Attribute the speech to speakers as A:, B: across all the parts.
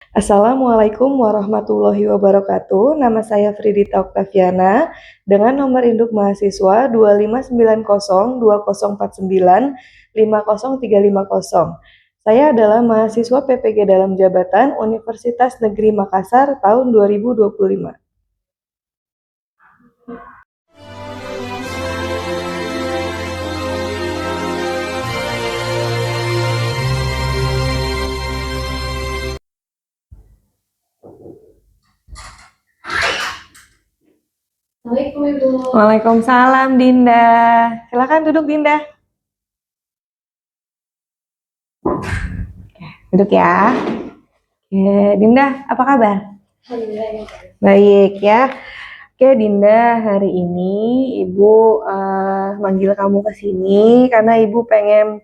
A: Assalamualaikum warahmatullahi wabarakatuh. Nama saya Fridita Oktaviana dengan nomor induk mahasiswa 25902049 50350. Saya adalah mahasiswa PPG dalam jabatan Universitas Negeri Makassar tahun 2025.
B: Assalamualaikum Ibu.
A: Waalaikumsalam Dinda. Silakan duduk Dinda. Duduk ya. Dinda, apa kabar?
B: Alhamdulillah ya.
A: Baik ya. Oke Dinda, hari ini Ibu manggil kamu ke sini karena Ibu pengen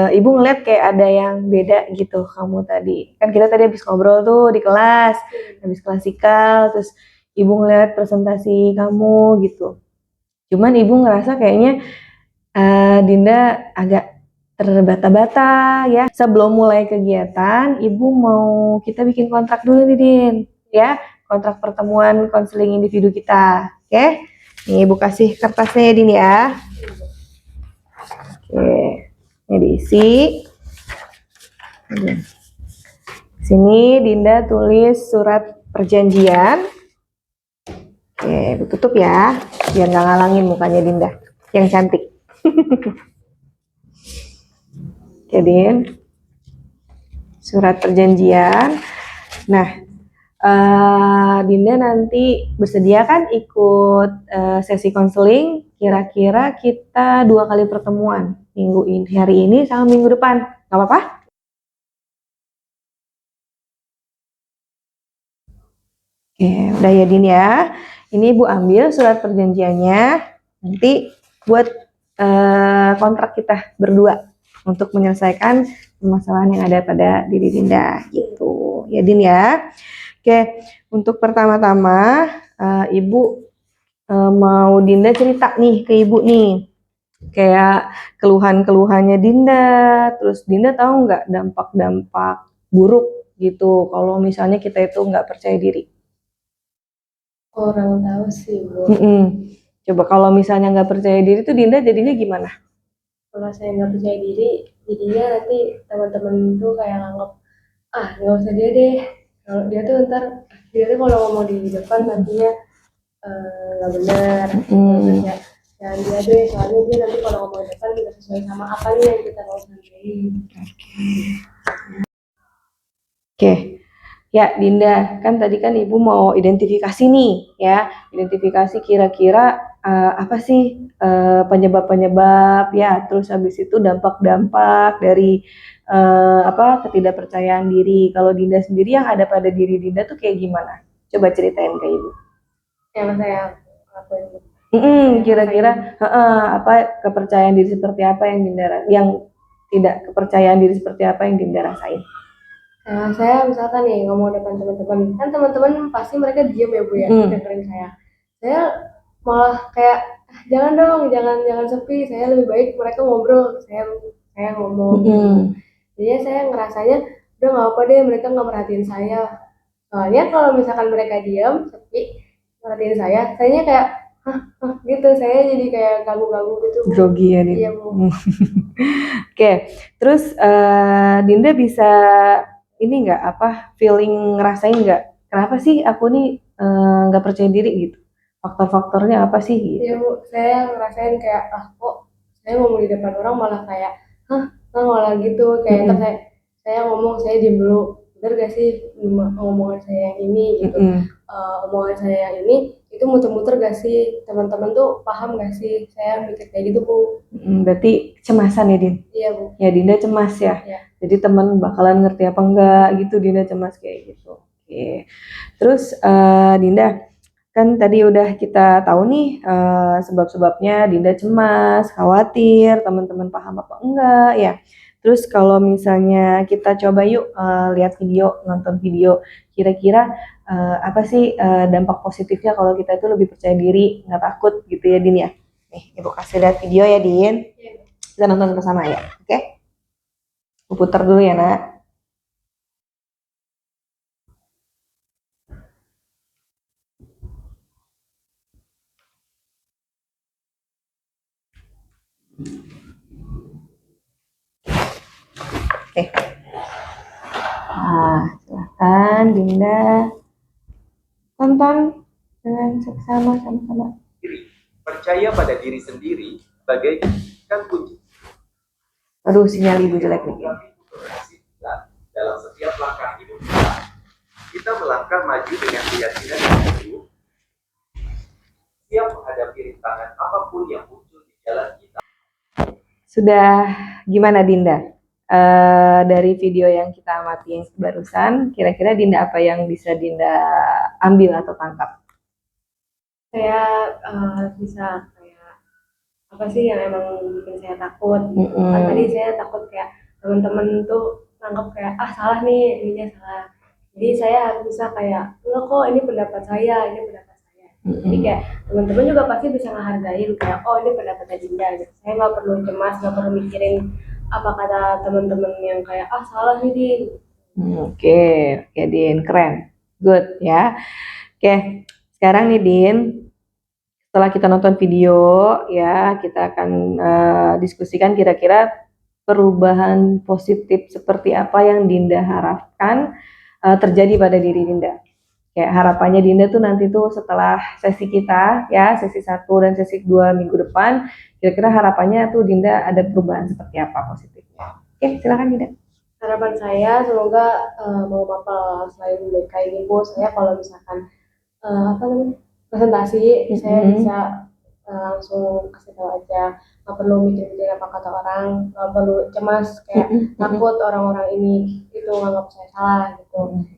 A: Ibu ngeliat kayak ada yang beda gitu kamu tadi. Kan kita tadi habis ngobrol tuh di kelas, habis klasikal, terus Ibu ngeliat presentasi kamu gitu. Cuman Ibu ngerasa kayaknya Dinda agak terbata-bata ya. Sebelum mulai kegiatan, Ibu mau kita bikin kontrak dulu nih Din, ya. Kontrak pertemuan konseling individu kita, oke? Nih Ibu kasih kertasnya ya Din ya. Oke, ini diisi. Sini Dinda tulis surat perjanjian. Oke, tutup ya, biar nggak ngalangin mukanya Dinda yang cantik. Oke Din, surat perjanjian. Nah, Dinda nanti bersedia kan ikut sesi konseling? Kira-kira kita 2 kali pertemuan, minggu ini, hari ini sama minggu depan, nggak apa-apa? Oke, udah ya Din ya. Ini Ibu ambil surat perjanjiannya, nanti buat kontrak kita berdua untuk menyelesaikan permasalahan yang ada pada diri Dinda gitu ya Din ya. Oke, untuk pertama-tama Ibu mau Dinda cerita nih ke Ibu nih, kayak keluhan-keluhannya Dinda, terus Dinda tahu nggak dampak-dampak buruk gitu kalau misalnya kita itu nggak percaya diri.
B: Kurang tahu sih Bu.
A: Coba kalau misalnya nggak percaya diri tuh Dinda jadinya gimana?
B: Kalau saya nggak percaya diri, jadinya nanti teman-teman tuh kayak nganggap, nggak usah dia deh. Kalau dia tuh ntar, dia tuh kalau ngomong di depan nantinya nggak benar. Terus ya, jangan dia deh, soalnya dia nanti kalau ngomong di depan nggak sesuai sama apa nih yang kita mau sampaikan.
A: Oke. Ya, Dinda, kan tadi kan Ibu mau identifikasi nih, ya. Identifikasi kira-kira apa sih penyebab-penyebab, ya. Terus habis itu dampak-dampak dari ketidakpercayaan diri. Kalau Dinda sendiri yang ada pada diri Dinda tuh kayak gimana? Coba ceritain ke Ibu.
B: Yang saya lakuin.
A: Kira-kira apa kepercayaan diri seperti apa yang Dinda, yang tidak kepercayaan diri seperti apa yang Dinda rasain?
B: Saya misalkan nih ngomong depan teman-teman, kan teman-teman pasti mereka diem ya Bu ya, dengerin saya. Saya malah kayak jangan dong, jangan sepi. Saya lebih baik mereka ngobrol, saya ngomong. Jadi saya ngerasanya udah nggak apa deh, mereka nggak merhatiin saya. Soalnya kalau misalkan mereka diam, sepi, merhatiin sayanya kayak gitu. Saya jadi kayak ganggu-ganggu gitu.
A: Grogi ya Dinda.
B: Iya Bu.
A: Oke, terus Dinda bisa ini nggak feeling ngerasain nggak kenapa sih aku nih nggak percaya diri gitu, faktor-faktornya apa sih gitu?
B: Iya Bu, saya ngerasain kayak kok saya ngomong di depan orang malah kayak malah gitu kayak ntar saya ngomong saya diem dulu, bener gak sih ngomongan saya yang ini gitu. Omongan saya yang ini itu muter-muter gak sih, teman-teman tuh paham gak sih, saya mikir kayak gitu Bu.
A: Berarti kecemasan ya Din?
B: Iya Bu.
A: Ya Dinda cemas ya. Jadi teman bakalan ngerti apa enggak gitu, Dinda cemas kayak gitu. Oke. Terus Dinda, kan tadi udah kita tahu nih sebab-sebabnya Dinda cemas, khawatir, teman-teman paham apa enggak ya. Terus kalau misalnya kita coba yuk lihat video, nonton video, kira-kira apa sih dampak positifnya kalau kita itu lebih percaya diri, nggak takut gitu ya Din ya. Nih, Ibu kasih lihat video ya Din. Kita nonton bersama ya, oke? Aku putar dulu ya nak. Nah, silahkan Dinda tonton dengan sama-sama.
C: Percaya pada diri sendiri bagaikan kunci.
A: Aduh, sinyal ibu jelek nih.
C: Dalam setiap langkah hidup kita melangkah maju dengan keyakinan yang penuh, siap menghadapi rintangan apapun yang muncul di jalan kita.
A: Sudah gimana Dinda? Dari video yang kita amati barusan, kira-kira Dinda apa yang bisa Dinda ambil atau tangkap?
B: Saya bisa kayak apa sih yang emang bikin saya takut gitu. Kan tadi saya takut kayak teman-teman tuh nangkep kayak salah nih, ininya salah. Jadi saya harus bisa kayak enggak kok, ini pendapat saya, ini pendapat saya. Jadi kayak teman-teman juga pasti bisa ngehargain kayak ini pendapatnya Dinda gitu. Saya nggak perlu cemas, nggak perlu mikirin apa kata teman-teman yang kayak salah nih Din.
A: Oke, Din, keren, good ya. Oke, sekarang nih Din, setelah kita nonton video ya, kita akan diskusikan kira-kira perubahan positif seperti apa yang Dinda harapkan terjadi pada diri Dinda. Kayak harapannya Dinda tuh nanti tuh setelah sesi kita ya, sesi 1 dan sesi 2 minggu depan, kira-kira harapannya tuh Dinda ada perubahan seperti apa positifnya. Oke, silakan Dinda.
B: Harapan saya semoga mau mapel selain BK ini Bu, saya kalau misalkan presentasi saya bisa langsung kasih tahu aja, nggak perlu mikir-mikir apa kata orang, nggak perlu cemas kayak takut orang-orang ini itu nganggap saya salah gitu.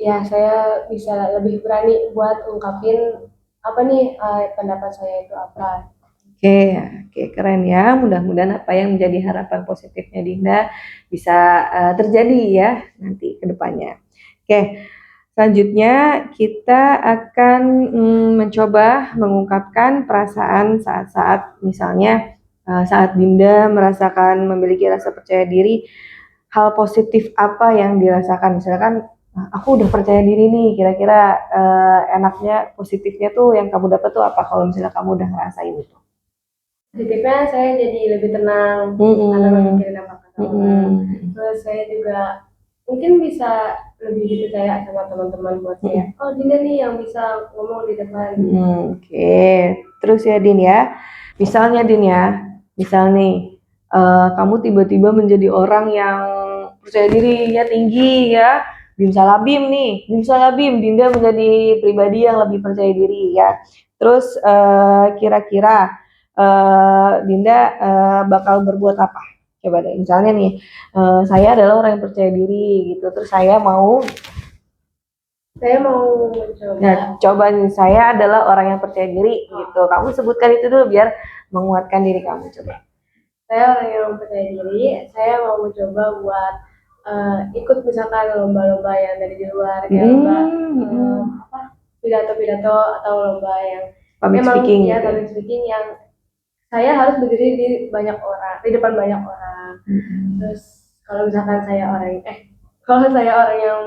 B: Ya saya bisa lebih berani buat ungkapin apa nih pendapat saya itu apa.
A: Oke, keren ya. Mudah-mudahan apa yang menjadi harapan positifnya Dinda bisa terjadi ya nanti ke depannya. Oke, selanjutnya kita akan mencoba mengungkapkan perasaan saat-saat misalnya saat Dinda merasakan memiliki rasa percaya diri, hal positif apa yang dirasakan. Misalkan aku udah percaya diri nih, kira-kira enaknya positifnya tuh yang kamu dapat tuh apa kalau misalnya kamu udah ngerasain itu?
B: Positifnya saya jadi lebih tenang karena nggak mikirin apa kata orang. Terus saya juga mungkin bisa lebih dipercaya sama teman-teman buat saya. Dinda nih yang bisa ngomong di depan.
A: Oke. Terus ya Din ya, misalnya Din ya, misal nih kamu tiba-tiba menjadi orang yang percaya dirinya tinggi ya, Bim Salabim nih, Bim Salabim, Dinda menjadi pribadi yang lebih percaya diri ya. Terus kira-kira Dinda bakal berbuat apa? Coba deh, misalnya nih, saya adalah orang yang percaya diri gitu, terus saya mau
B: mencoba.
A: Nah, coba nih, saya adalah orang yang percaya diri gitu. Kamu sebutkan itu dulu biar menguatkan diri kamu, coba.
B: Saya orang yang percaya diri, saya mau mencoba buat ikut misalkan lomba-lomba yang dari di luar, kayak lomba pidato-pidato atau lomba yang
A: public speaking gitu.
B: Public speaking yang saya harus berdiri di banyak orang, di depan banyak orang. Terus kalau misalkan kalau saya orang yang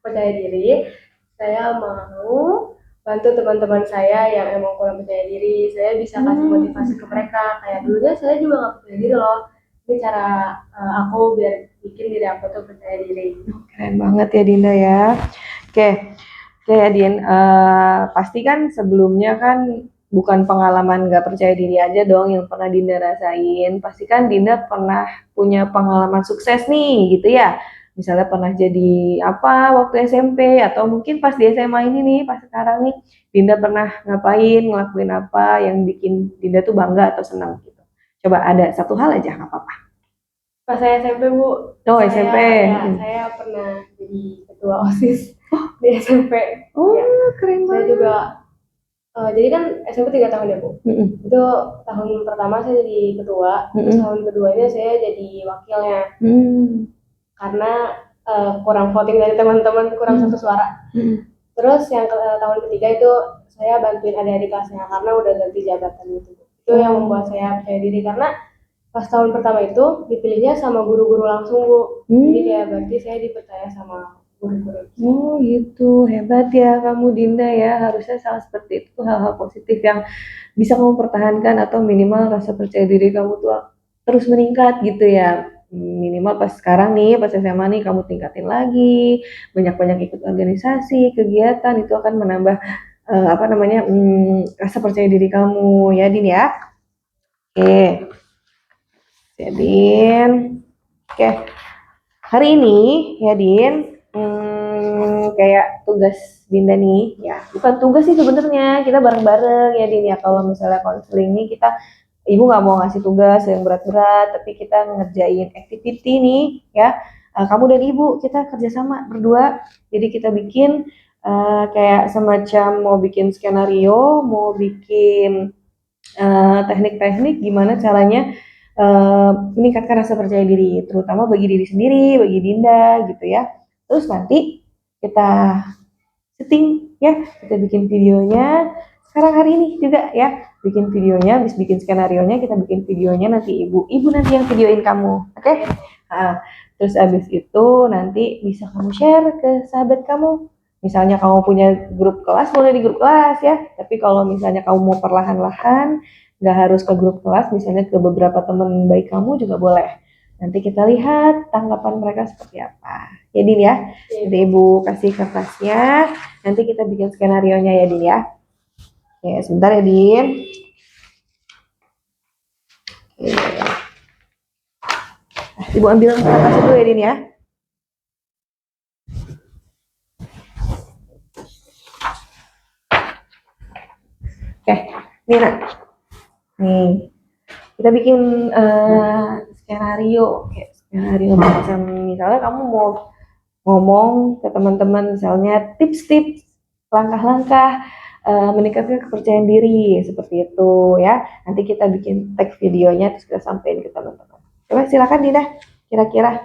B: percaya diri, saya mau bantu teman-teman saya yang emang kurang percaya diri. Saya bisa kasih motivasi ke mereka. Kayak dulunya saya juga nggak percaya diri loh. Ini cara aku biar bikin diri aku tuh percaya diri.
A: Keren banget ya Dinda ya. Oke ya Din. Pasti kan sebelumnya kan bukan pengalaman nggak percaya diri aja dong yang pernah Dinda rasain. Pasti kan Dinda pernah punya pengalaman sukses nih gitu ya. Misalnya pernah jadi apa waktu SMP atau mungkin pas di SMA ini nih, pas sekarang nih Dinda pernah ngapain, ngelakuin apa yang bikin Dinda tuh bangga atau senang gitu. Coba ada satu hal aja nggak apa-apa.
B: Pas saya SMP Bu.
A: SMP.
B: Saya pernah jadi ketua OSIS di SMP.
A: Keren banget.
B: Saya juga jadi kan SMP 3 tahun ya Bu. Itu tahun pertama saya jadi ketua, terus tahun keduanya saya jadi wakilnya. Karena kurang voting dari teman-teman, kurang satu suara. Terus yang tahun ketiga itu saya bantuin adik-adik kelasnya karena udah ganti jabatan gitu. Itu yang membuat saya percaya diri karena pas tahun pertama itu dipilihnya sama guru-guru langsung Bu. Jadi kayak berarti saya dipercaya sama guru-guru.
A: Oh gitu, hebat ya kamu Dinda ya. Harusnya salah seperti itu, hal-hal positif yang bisa kamu pertahankan atau minimal rasa percaya diri kamu tuh terus meningkat gitu ya. minimal pas sekarang nih, pas SMA nih kamu tingkatin lagi, banyak-banyak ikut organisasi, kegiatan, itu akan menambah rasa percaya diri kamu ya Din ya. Oke, Din. Oke, hari ini ya Din, kayak tugas Dinda nih, ya bukan tugas sih sebenarnya, kita bareng-bareng ya Din ya. Kalau misalnya konseling nih ibu nggak mau ngasih tugas yang berat-berat, tapi kita ngerjain activity nih ya. Kamu dan ibu kita kerjasama berdua, jadi kita bikin kayak semacam mau bikin skenario, mau bikin teknik-teknik gimana caranya meningkatkan rasa percaya diri, terutama bagi diri sendiri, bagi Dinda gitu ya. Terus nanti kita setting ya, kita bikin videonya sekarang hari ini juga ya, bikin videonya, habis bikin skenario-nya, kita bikin videonya, nanti ibu nanti yang videoin kamu, oke? Nah, terus abis itu nanti bisa kamu share ke sahabat kamu. Misalnya kamu punya grup kelas, boleh di grup kelas ya. Tapi kalau misalnya kamu mau perlahan-lahan, nggak harus ke grup kelas, misalnya ke beberapa teman baik kamu juga boleh. Nanti kita lihat tanggapan mereka seperti apa. Ya Din ya, nanti ibu kasih kertasnya, nanti kita bikin skenario-nya ya Din ya. Oke, sebentar ya Din. Oke. Ibu ambil kertasnya dulu ya Din ya. Oke, nih nak. Nih, kita bikin skenario, kayak skenario macam misalnya kamu mau ngomong ke teman-teman misalnya tips-tips langkah-langkah meningkatkan kepercayaan diri seperti itu ya. Nanti kita bikin tag videonya terus kita sampein ke teman-teman. Coba silakan Dina, kira-kira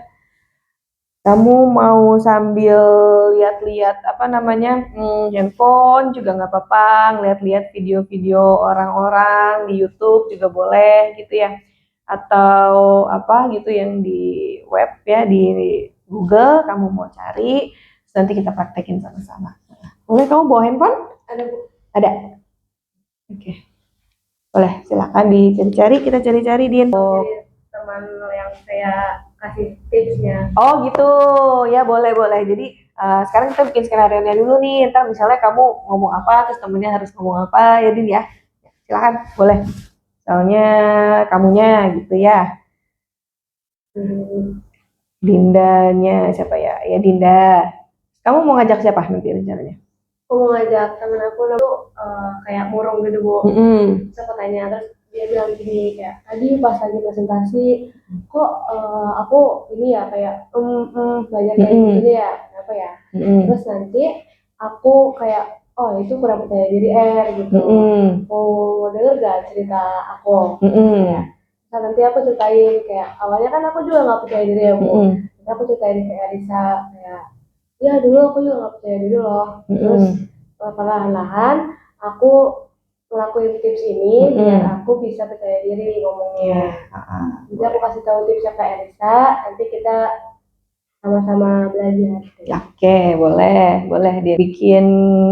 A: kamu mau sambil lihat-lihat handphone juga nggak apa-apa, lihat-lihat video-video orang-orang di YouTube juga boleh gitu ya, atau apa gitu yang di web ya, di Google kamu mau cari, nanti kita praktekin sama-sama. Boleh, kamu bawa handphone?
B: Ada Bu.
A: Ada. Oke. Boleh, silakan dicari-cari, kita cari-cari Din.
B: Jadi teman yang saya kasih tipsnya.
A: Oh gitu, ya boleh. Jadi sekarang kita bikin skenario-nya dulu nih. Ntar misalnya kamu ngomong apa, terus temennya harus ngomong apa ya Din ya. Silakan, boleh. Soalnya kamunya gitu ya. Dindanya siapa ya? Ya Dinda. Kamu mau ngajak siapa nanti rencananya?
B: Aku mau ngajak temen aku kayak murung gitu Bu. Terus aku tanya, terus dia bilang gini kayak tadi pas lagi presentasi kok aku ini ya kayak banyak kayak gitu ya, kenapa ya? Terus nanti aku kayak oh itu kurang percaya diri gitu. Mau denger gak cerita aku? Ya. Nah, nanti aku ceritain kayak awalnya kan aku juga nggak percaya diri ya Bu. Nanti aku ceritain kayak Risa kayak ya dulu aku juga nggak percaya diri loh. Terus perlahan-lahan aku ngelakuin tips ini biar aku bisa percaya diri ngomongnya. Jadi aku kasih tahu tipsnya ke Elisa, nanti kita sama-sama belajar.
A: Oke, boleh dia bikin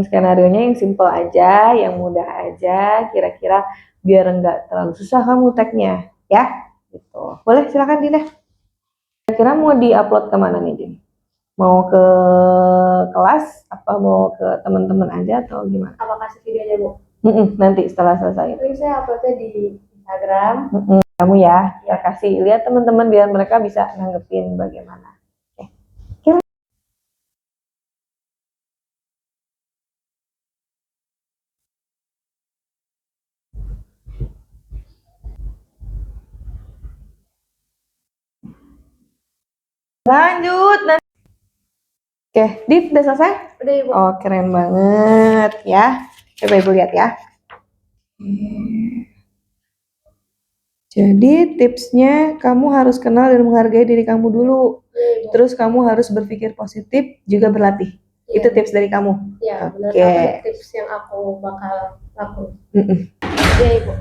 A: skenario-nya yang simple aja, yang mudah aja, kira-kira biar enggak terlalu susah kamu tag-nya, ya. Gitu. Boleh, silakan Dina. Kira-kira mau di-upload kemana nih Din? Mau ke kelas, apa mau ke teman-teman aja atau gimana?
B: Apa kasih videonya Bu?
A: Nanti setelah selesai.
B: Ini saya uploadnya di Instagram.
A: Kamu ya kasih lihat teman-teman biar mereka bisa nanggepin bagaimana. Oke. Lanjut. Oke, Dit udah selesai?
B: Udah Ibu.
A: Oh, keren banget ya. Coba Ibu lihat ya. Jadi tipsnya kamu harus kenal dan menghargai diri kamu dulu. Terus kamu harus berpikir positif, juga berlatih. Itu tips dari kamu.
B: Iya, benar.
A: Oke.
B: Apa tips yang aku bakal lakuin? Iya Ibu.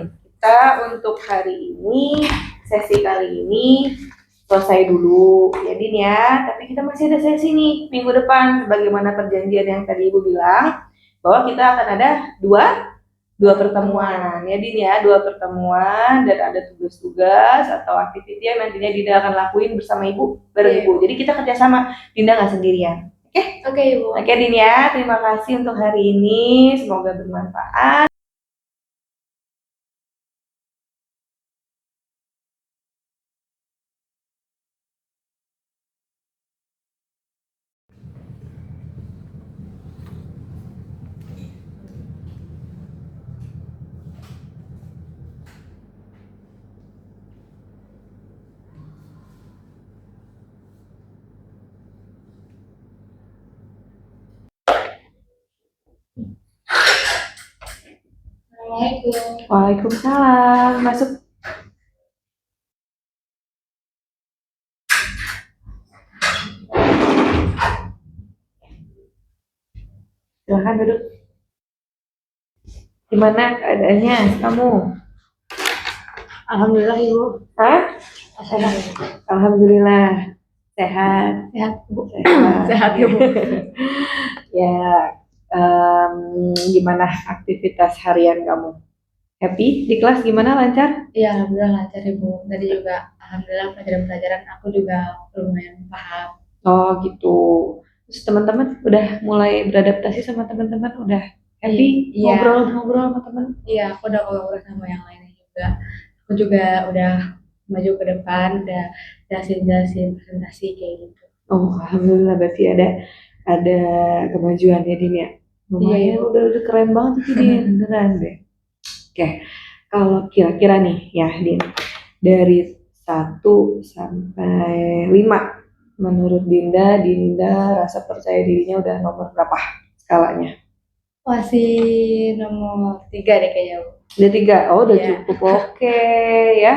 A: Kita untuk hari ini, sesi kali ini selesai dulu ya Din ya. Tapi kita masih ada sesi nih minggu depan. Sebagaimana perjanjian yang tadi Ibu bilang, bahwa kita akan ada 2 2 pertemuan ya Din ya, 2 pertemuan dan ada tugas-tugas atau aktiviti yang nantinya Dinda akan lakuin bersama ibu, bareng
B: Iya.
A: ibu. Jadi kita kerjasama, Dinda nggak sendirian.
B: Oke Ibu.
A: Oke Din ya, terima kasih untuk hari ini, semoga bermanfaat.
B: Assalamualaikum.
A: Waalaikumsalam, masuk. Silahkan duduk. Gimana keadaannya kamu?
B: Alhamdulillah Ibu.
A: Hah?
B: Sehat.
A: Alhamdulillah sehat.
B: Sehat Ibu.
A: Sehat.
B: Sehat Ibu.
A: Ya, gimana aktivitas harian kamu? Happy di kelas gimana, lancar?
B: Iya, alhamdulillah lancar Ibu. Tadi juga alhamdulillah pelajaran-pelajaran aku juga lumayan paham.
A: Oh gitu. Terus teman-teman udah mulai beradaptasi sama teman-teman, udah happy
B: Iya.
A: ngobrol-ngobrol sama teman?
B: Iya, aku udah ngobrol sama yang lainnya juga. Aku juga udah maju ke depan, udah jelasin presentasi kayak gitu.
A: Oh, alhamdulillah berarti ada kemajuan ya Din ya. Lumayan,
B: Iya.
A: udah keren banget itu Din, beneran deh. Oke, kalau kira-kira nih ya Din, dari 1 sampai 5, menurut Dinda rasa percaya dirinya udah nomor berapa skalanya?
B: Masih nomor 3 deh kayaknya Bu.
A: Udah 3, oh udah
B: Iya.
A: cukup oke ya.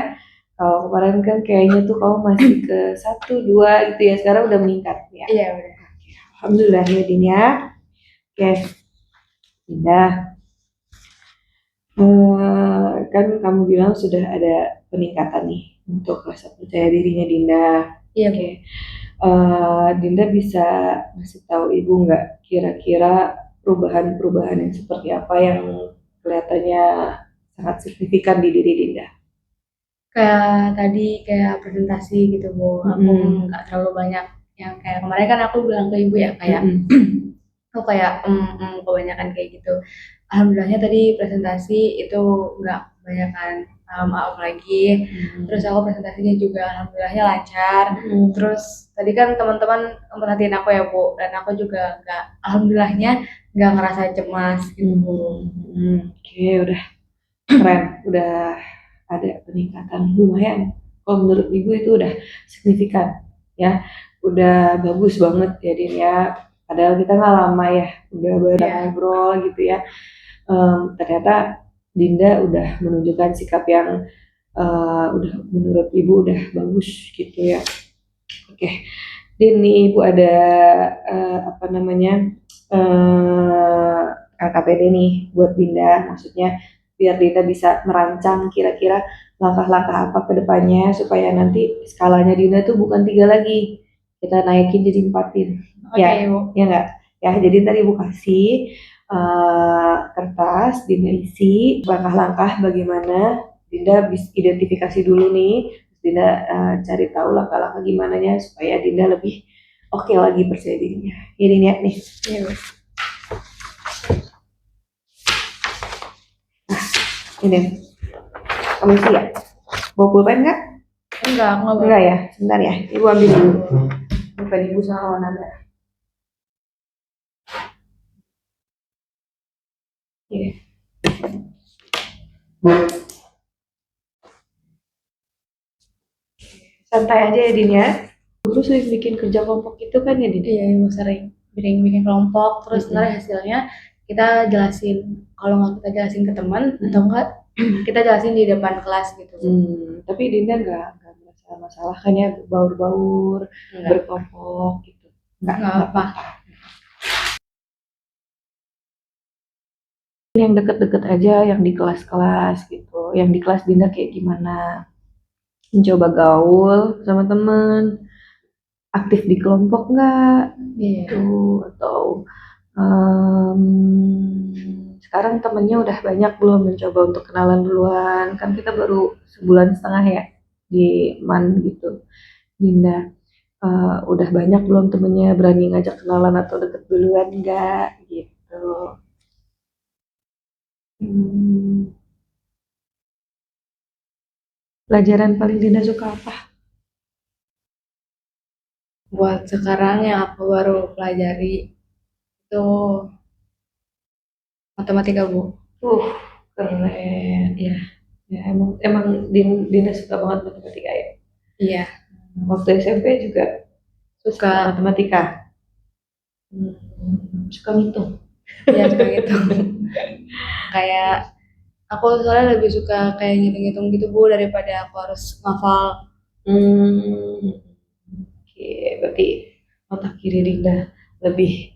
A: Kalau kemarin kan kayaknya tuh kamu masih ke 1, 2 gitu ya, sekarang udah meningkat ya.
B: Iya udah.
A: Alhamdulillah ya Din ya. Oke, Dinda. Kan kamu bilang sudah ada peningkatan nih untuk rasa percaya dirinya Dinda.
B: Iya Bu.
A: Oke. Dinda bisa ngasih tahu Ibu nggak kira-kira perubahan-perubahan yang seperti apa yang kelihatannya sangat signifikan di diri Dinda?
B: Kayak tadi kayak presentasi gitu Bu. Aku nggak terlalu banyak yang kayak kemarin kan aku bilang ke Ibu ya kayak aku kayak kebanyakan kayak gitu. Alhamdulillahnya tadi presentasi itu nggak kebanyakan maaf lagi. Terus aku presentasinya juga alhamdulillahnya lancar. Terus tadi kan teman-teman memperhatiin aku ya Bu, dan aku juga alhamdulillahnya nggak ngerasa cemas gitu Bu.
A: Oke, udah keren, udah ada peningkatan lumayan. Kalau menurut Ibu itu udah signifikan ya, udah bagus banget ya Din ya. Padahal kita nggak lama ya, udah bareng ngobrol gitu ya. Ternyata Dinda udah menunjukkan sikap yang udah menurut Ibu udah bagus gitu ya. Oke, Din nih Ibu ada apa namanya LKPD nih buat Dinda, maksudnya biar Dinda bisa merancang kira-kira langkah-langkah apa ke depannya supaya nanti skalanya Dinda tuh bukan 3 lagi, kita naikin jadi 4-in.
B: Oke,
A: Ya,
B: Bu.
A: ya nggak? Ya, jadi tadi Ibu kasih kertas, Dinda isi langkah-langkah bagaimana Dinda bisa identifikasi dulu nih, Dinda cari tahu langkah-langkah gimana nya supaya Dinda lebih oke lagi percaya dirinya. Ini nih.
B: Iya Bu.
A: Ini, kamu isi ya? Bawa pulpen nggak?
B: Enggak, aku nggak bawa.
A: Enggak ya, sebentar ya. Ibu ambil dulu. Pulpen Ibu sama Nanda. Ini. Santai aja ya Din ya. Dulu sering bikin kerja kelompok itu kan ya Din?
B: Iya, Ibu sering bikin kelompok, terus ntar hasilnya kita jelasin. Kalau nggak kita jelasin ke teman atau enggak kita jelasin di depan kelas gitu.
A: Tapi Dinda nggak masalah kan ya baur-baur
B: Enggak.
A: berkelompok gitu?
B: Nggak apa.
A: Yang deket-deket aja, yang di kelas-kelas gitu. Yang di kelas Dinda kayak gimana? Mencoba gaul sama temen, aktif di kelompok nggak?
B: Iya.
A: Gitu, atau sekarang temennya udah banyak belum mencoba untuk kenalan duluan? Kan kita baru sebulan setengah ya di MAN gitu. Dinda, udah banyak belum temennya berani ngajak kenalan atau deket duluan enggak gitu. Hmm, pelajaran paling Dinda suka apa?
B: Buat sekarang yang aku baru pelajari itu matematika, Bu.
A: Uh, keren ya. Ya emang emang Dinda suka banget matematika ya.
B: Iya,
A: Waktu SMP juga suka
B: suka.
A: matematika. Suka ngitung.
B: Ya suka gitu. Kayak aku soalnya lebih suka kayak ngitung-ngitung gitu, Bu, daripada aku harus ngafal.
A: Hmm, oke, berarti otak kiri Dinda lebih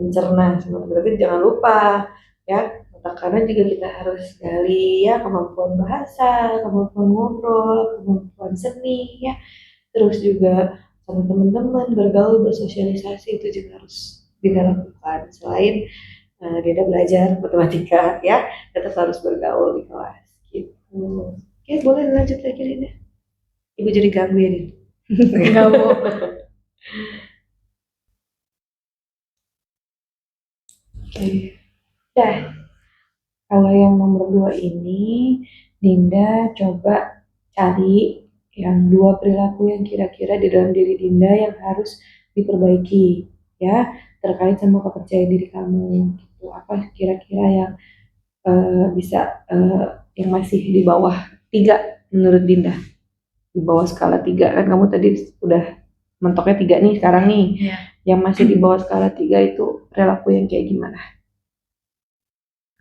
A: mencerna. Berarti jangan lupa ya, otak kanan juga kita harus gali ya, kemampuan bahasa, kemampuan ngobrol, kemampuan seni ya. Terus juga sama teman-teman bergaul, bersosialisasi itu juga harus Dinda lakukan. Selain Dinda belajar matematika ya, tetap harus bergaul di kelas gitu. Oke, boleh lanjut lagi Dinda. Ibu jadi ganggu ya, Din?
B: Enggak, Bu.
A: Oke. Dah, kalau yang nomor 2 ini, Dinda coba cari yang 2 perilaku yang kira-kira di dalam diri Dinda yang harus diperbaiki, ya, terkait sama kepercayaan diri kamu. Gitu. Apa kira-kira yang bisa yang masih di bawah 3 menurut Dinda? Di bawah skala 3 kan kamu tadi udah mentoknya 3 nih sekarang nih.
B: Iya.
A: Yang masih di bawah skala 3 itu perilaku yang kayak gimana?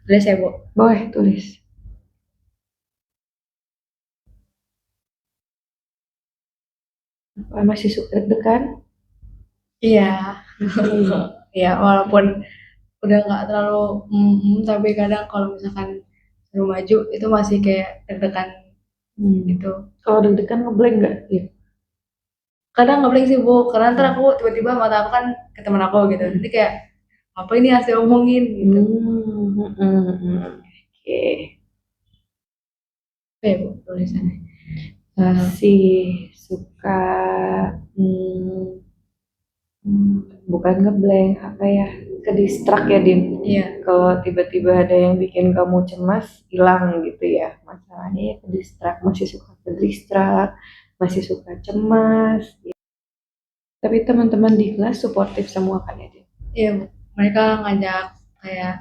B: Tulis ya, Bu.
A: Boleh tulis. Apa masih suka deg-degan?
B: Iya. Iya, walaupun udah nggak terlalu tapi kadang kalau misalkan suruh maju itu masih kayak deg-degan gitu.
A: Kalau deg-degan ngeblank nggak? Ya.
B: Kadang nggak boleh sih, Bu, karena ntar aku tiba-tiba mata aku kan ke temen aku gitu. Nanti kayak apa ini harus diomongin gitu.
A: Oke.
B: Oke, Bu, tulisannya.
A: Masih suka hmm, bukan ngeblank apa ya? Ke distract ya, Din.
B: Iya.
A: Kalau tiba-tiba ada yang bikin kamu cemas, hilang gitu ya. Masalahnya ya ke distract, masih suka ke distract, masih suka cemas. Tapi teman-teman di kelas suportif semua kan ya, Din?
B: Iya, Bu. Mereka ngajak kayak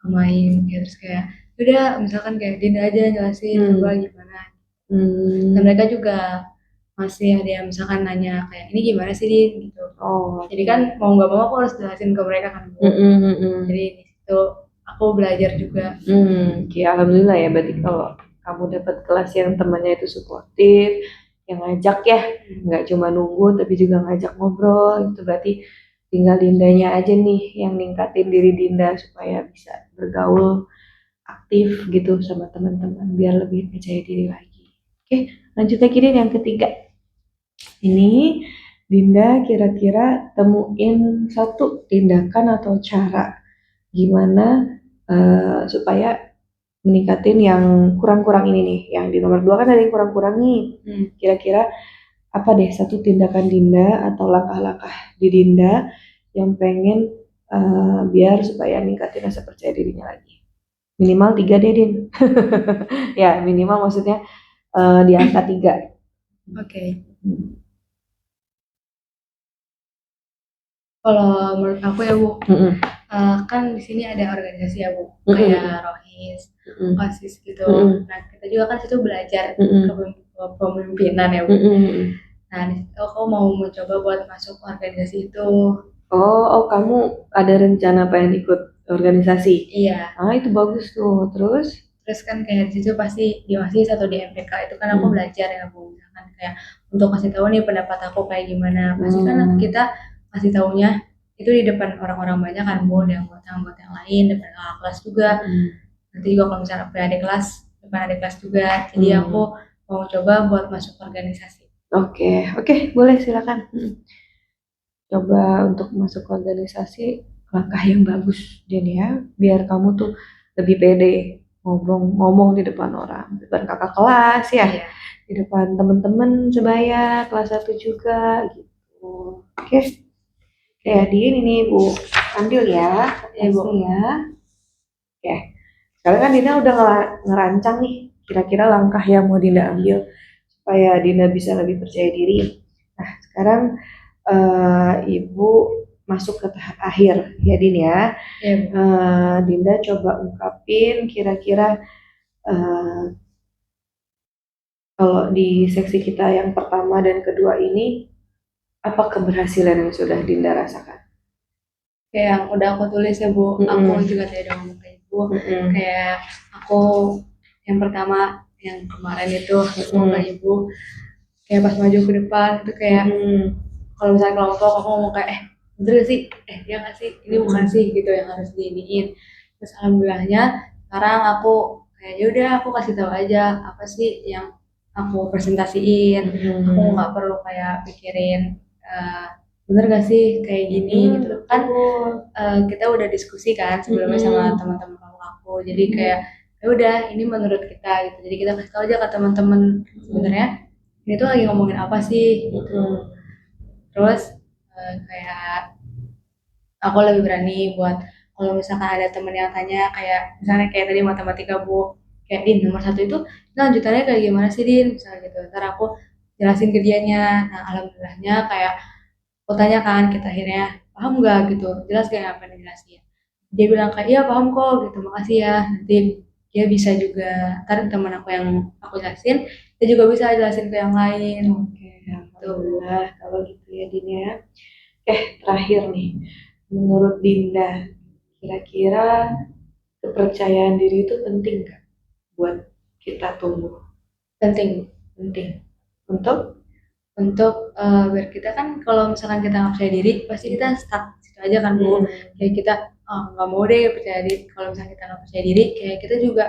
B: main gitu, terus kayak udah misalkan kayak Dinda aja jelasin apa gimana. Dan mereka juga masih ada yang misalkan nanya kayak ini gimana sih Din gitu.
A: Oh,
B: Jadi kan mau nggak mau aku harus jelasin ke mereka kan, Bu. Jadi di situ aku belajar juga.
A: Oke, alhamdulillah ya. Berarti kalau kamu dapat kelas yang temannya itu suportif, yang ngajak ya, nggak cuma nunggu tapi juga ngajak ngobrol, itu berarti tinggal Dindanya aja nih yang ningkatin diri Dinda supaya bisa bergaul aktif gitu sama teman-teman biar lebih percaya diri lagi. Oke, lanjut lagi deh yang ketiga. Ini Dinda kira-kira temuin satu tindakan atau cara gimana supaya meningkatin yang kurang-kurang ini nih. Yang di nomor 2 kan ada yang kurang-kurang nih. Kira-kira apa deh satu tindakan Dinda atau langkah-langkah di Dinda yang pengen biar supaya ningkatin rasa percaya dirinya lagi. Minimal 3 deh, Din. Ya, minimal maksudnya di angka 3.
B: Oke. Kalau menurut aku ya, Bu, kan di sini ada organisasi ya, Bu, kayak Rohis, OSIS gitu. Nah, kita juga kan situ belajar kepemimpinan ya, Bu. Nah, di situ aku mau mencoba buat masuk organisasi itu.
A: Oh, kamu ada rencana pengen ikut organisasi?
B: Iya.
A: Itu bagus tuh.
B: Terus kan kayak di situ pasti di OSIS atau di MPK itu kan aku belajar ya, Bu. Misalkan kayak untuk kasih tahu nih pendapat aku kayak gimana. Pasti kan kita kasih taunya itu di depan orang-orang banyak kan, Bu, ada anggota-anggota yang lain, depan kakak kelas juga. Nanti juga kalau misalnya depan adik kelas juga. Jadi aku mau coba buat masuk organisasi.
A: Oke, boleh silakan. Coba untuk masuk organisasi langkah yang bagus, Jen ya, biar kamu tuh lebih pede ngomong di depan orang, di depan kakak kelas ya,
B: Iya.
A: di depan teman-teman sebaya kelas 1 juga gitu. Oke. Ya, ini Bu, ambil ya
B: Iya, Bu.
A: kertasnya ya. Oke. Sekarang kan Dina udah ngerancang nih kira-kira langkah yang mau Dina ambil supaya Dina bisa lebih percaya diri. Nah, sekarang Ibu masuk ke tahap akhir ya Din ya.
B: Iya, Bu.
A: Dinda coba ungkapin kira-kira kalau di seksi kita yang pertama dan kedua ini apa keberhasilan yang sudah Dinda rasakan?
B: Kayak yang udah aku tulis ya, Bu.
A: Mm-mm.
B: Aku juga tadi udah ngomong ke Ibu. Kayak aku yang pertama yang kemarin itu ngomong ke Ibu, kayak pas maju ke depan itu kayak kalau misalnya kelompok aku ngomong kayak bener gak sih, dia nggak sih, ini bukan sih gitu yang harus diiniin. Terus alhamdulillahnya sekarang aku kayak yaudah aku kasih tahu aja apa sih yang aku presentasiin. Aku nggak perlu kayak pikirin bener gak sih kayak gini gitu kan. Kita udah diskusi kan sebelumnya sama teman-teman kelompok aku, jadi kayak ya udah ini menurut kita gitu, jadi kita kasih tahu aja ke teman-teman sebenarnya ini tuh lagi ngomongin apa sih gitu. Terus kayak aku lebih berani buat kalau misalkan ada temen yang tanya kayak misalnya kayak tadi matematika Bu, kayak Din nomor 1 itu lanjutannya kayak gimana sih Din misalnya gitu, ntar aku jelasin ke dianya. Nah alhamdulillahnya kayak aku tanya kan kita akhirnya paham nggak gitu, jelas gak apa yang dijelasin, dia bilang kayak iya paham kok gitu, makasih ya, nanti dia bisa juga ntar teman aku yang aku jelasin dia juga bisa jelasin ke yang lain.
A: Oke, alhamdulillah kalau gitu ya Din ya. Terakhir nih, menurut Dinda, kira-kira kepercayaan diri itu penting nggak buat kita tumbuh?
B: Penting
A: Penting.
B: untuk biar kita kan kalau misalkan kita nggak percaya diri pasti kita stuck situ aja kan Bu. Kayak kita nggak mau deh percaya diri, kalau misalkan kita nggak percaya diri kayak kita juga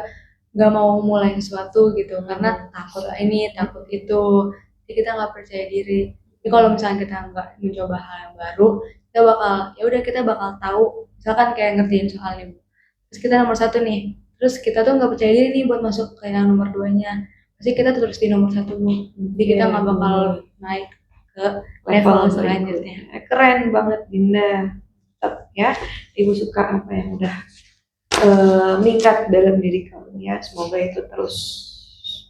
B: nggak mau mulai sesuatu gitu karena takut ini takut itu, jadi kita nggak percaya diri. Jadi kalau misalkan kita nggak mencoba hal yang baru kita bakal ya udah kita bakal tahu misalkan kayak ngertiin soal nih Bu, terus kita nomor 1 nih, terus kita tuh nggak percaya diri nih buat masuk ke yang nomor 2-nya, pasti kita terus di nomor 1 Bu. Jadi kita nggak bakal naik ke level selanjutnya.
A: Keren banget Dinda. Tetap ya, Ibu suka apa yang udah meningkat dalam diri kamu ya. Semoga itu terus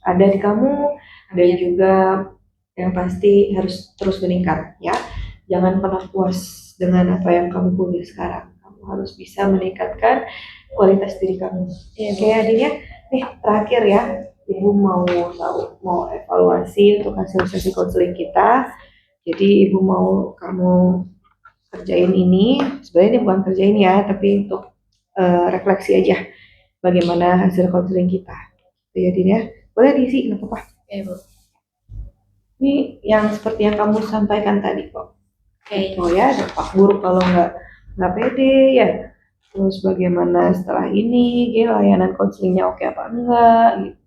A: ada di kamu dan juga yang pasti harus terus meningkat ya. Jangan pernah puas dengan apa yang kamu punya sekarang. Kamu harus bisa meningkatkan kualitas diri kamu. Oke adiknya, nih terakhir ya. Ibu mau evaluasi untuk hasil sesi konseling kita. Jadi Ibu mau kamu kerjain ini, sebenarnya ini bukan kerjain ya, tapi untuk refleksi aja bagaimana hasil konseling kita. Itu ya Din ya. Boleh diisi, nggak apa-apa.
B: Bu.
A: Ini yang seperti yang kamu sampaikan tadi kok.
B: Oke.
A: Oh ya, dampak buruk kalau nggak pede ya. Terus bagaimana setelah ini, layanan konselingnya oke apa enggak gitu.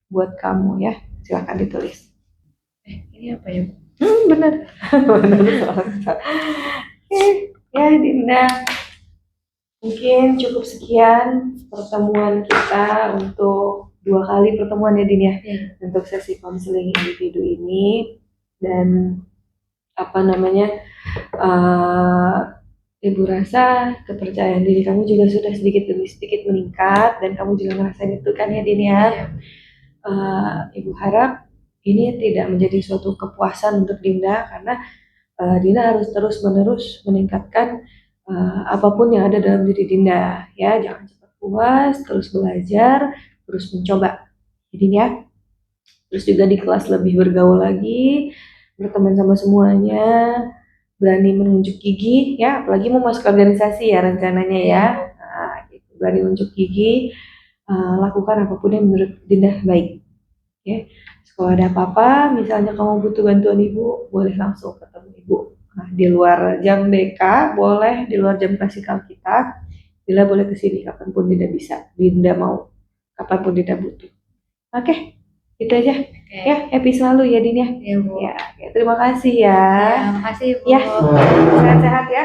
A: Buat kamu ya, silahkan ditulis.
B: Ini apa ya?
A: Bener. Ya Dinda, mungkin cukup sekian pertemuan kita untuk 2 kali pertemuan ya Din ya, untuk sesi konseling individu ini. Dan apa namanya, Ibu rasa kepercayaan diri kamu juga sudah sedikit demi sedikit meningkat dan kamu juga ngerasain itu kan ya Din ya. Ibu harap ini tidak menjadi suatu kepuasan untuk Dinda karena Dinda harus terus-menerus meningkatkan apapun yang ada dalam diri Dinda ya, jangan cepat puas, terus belajar, terus mencoba. Jadi ya, terus juga di kelas lebih bergaul lagi, berteman sama semuanya, berani menunjuk gigi ya, apalagi mau masuk organisasi ya rencananya ya. Nah, gitu. Berani menunjuk gigi, lakukan apapun yang menurut Dinda baik. Ya. Kalau ada apa-apa, misalnya kamu butuh bantuan Ibu, boleh langsung ketemu Ibu. Nah, di luar jam BK, boleh di luar jam klasikal kita. Dinda boleh kesini kapanpun Dinda bisa. Dinda mau, kapanpun Dinda butuh. Oke, itu aja. Ya, happy selalu ya Din ya.
B: Iya Bu.
A: Ya, terima kasih ya.
B: Makasih Bu.
A: Ya, sehat-sehat ya.